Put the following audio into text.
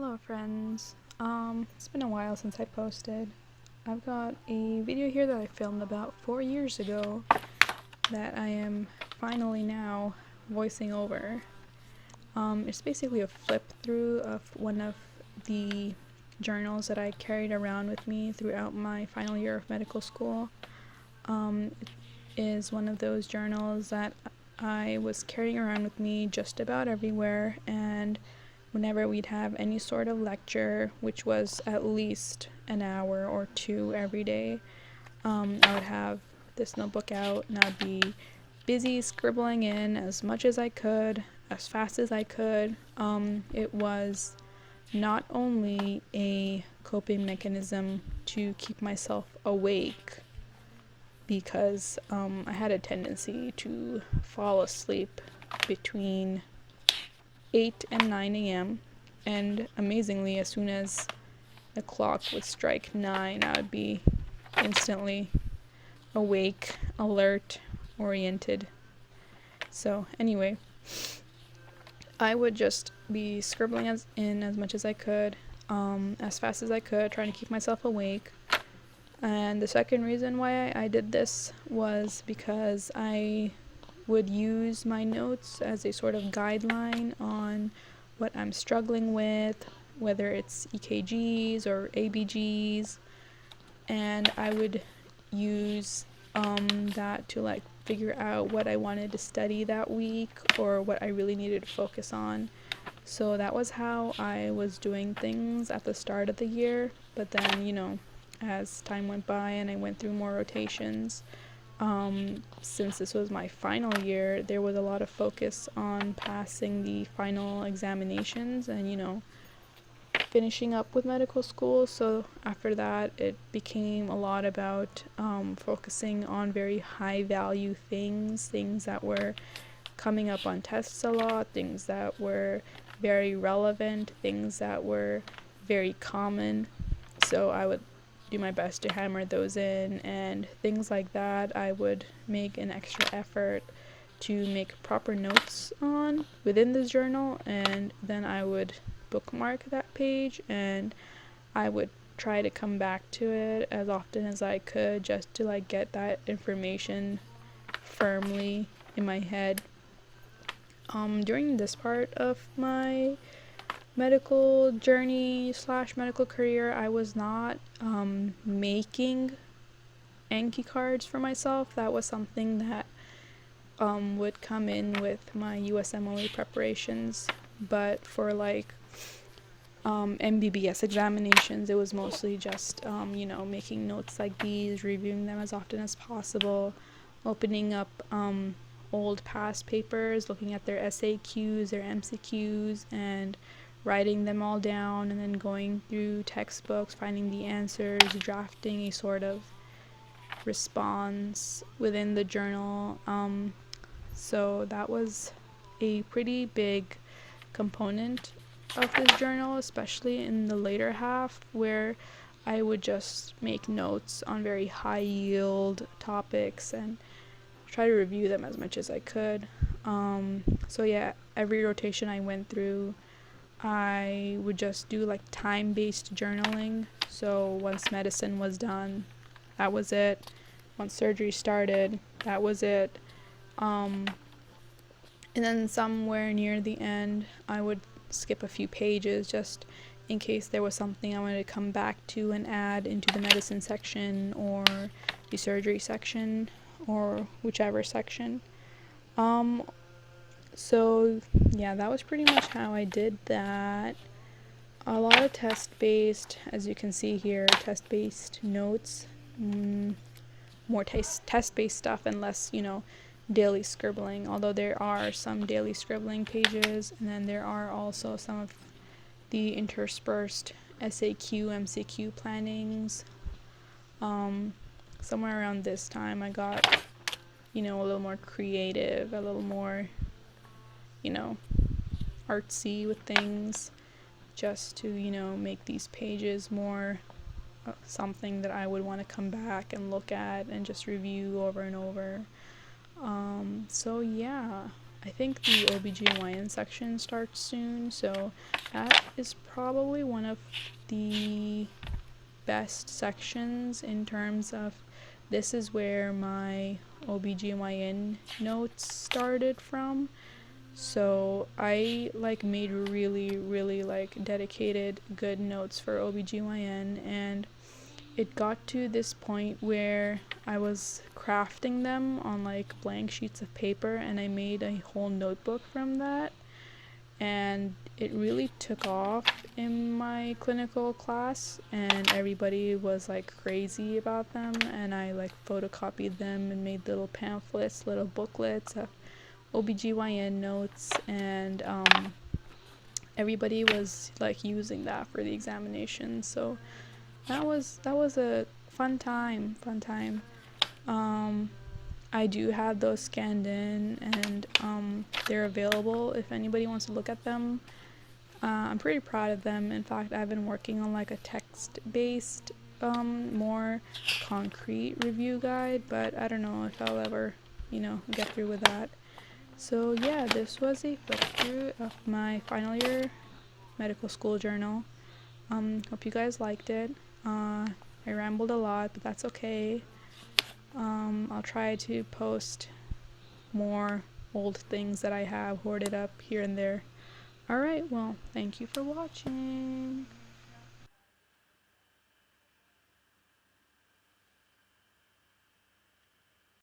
Hello friends. It's been a while since I posted. I've got a video here that I filmed about 4 years ago that I am finally now voicing over. It's basically a flip through of one of the journals that I carried around with me throughout my final year of medical school. It is one of those journals that I was carrying around with me just about everywhere, and whenever we'd have any sort of lecture, which was at least an hour or two every day, I would have this notebook out and I'd be busy scribbling in as much as I could, as fast as I could. It was not only a coping mechanism to keep myself awake, because I had a tendency to fall asleep between 8 and 9 a.m. and amazingly, as soon as the clock would strike 9, I would be instantly awake, alert, oriented. So anyway, I would just be scribbling as much as I could, as fast as I could, trying to keep myself awake. And the second reason why I did this was because I would use my notes as a sort of guideline on what I'm struggling with, whether it's EKGs or ABGs, and I would use that to figure out what I wanted to study that week or what I really needed to focus on. So that was how I was doing things at the start of the year, but then, as time went by and I went through more rotations, since this was my final year, there was a lot of focus on passing the final examinations and, finishing up with medical school. So after that, it became a lot about focusing on very high value things that were coming up on tests a lot, things that were very relevant, things that were very common. So I would do my best to hammer those in, and things like that I would make an extra effort to make proper notes on within this journal, and then I would bookmark that page and I would try to come back to it as often as I could just to get that information firmly in my head. During this part of my medical journey / medical career, I was not making Anki cards for myself. That was something that would come in with my USMLE preparations, but for MBBS examinations, it was mostly just making notes like these, reviewing them as often as possible, opening up old past papers, looking at their SAQs, their MCQs, and writing them all down, and then going through textbooks, finding the answers, drafting a sort of response within the journal. So that was a pretty big component of this journal, especially in the later half, where I would just make notes on very high yield topics and try to review them as much as I could. So yeah, every rotation I went through, I would just do time-based journaling. So once medicine was done, that was it. Once surgery started, that was it. And then somewhere near the end, I would skip a few pages just in case there was something I wanted to come back to and add into the medicine section or the surgery section or whichever section. So yeah, that was pretty much how I did that. A lot of test-based, as you can see here, test-based notes, more test-based stuff and less, daily scribbling, although there are some daily scribbling pages, and then there are also some of the interspersed SAQ, MCQ plannings. Somewhere around this time I got, a little more creative, a little more, artsy with things, just to, make these pages more something that I would want to come back and look at and just review over and over. So yeah, I think the OBGYN section starts soon, so that is probably one of the best sections in terms of this is where my OBGYN notes started from. So I like made really like dedicated good notes for OBGYN, and it got to this point where I was crafting them on like blank sheets of paper, and I made a whole notebook from that, and it really took off in my clinical class, and everybody was like crazy about them, and I like photocopied them and made little pamphlets, little booklets of OBGYN notes, and everybody was like using that for the examination. So that was a fun time. I do have those scanned in, and they're available if anybody wants to look at them. I'm pretty proud of them. In fact, I've been working on like a text-based, more concrete review guide, but I don't know if I'll ever, get through with that. So yeah, this was a flip through of my final year medical school journal. Hope you guys liked it. I rambled a lot, but that's okay. I'll try to post more old things that I have hoarded up here and there. Alright, well, thank you for watching.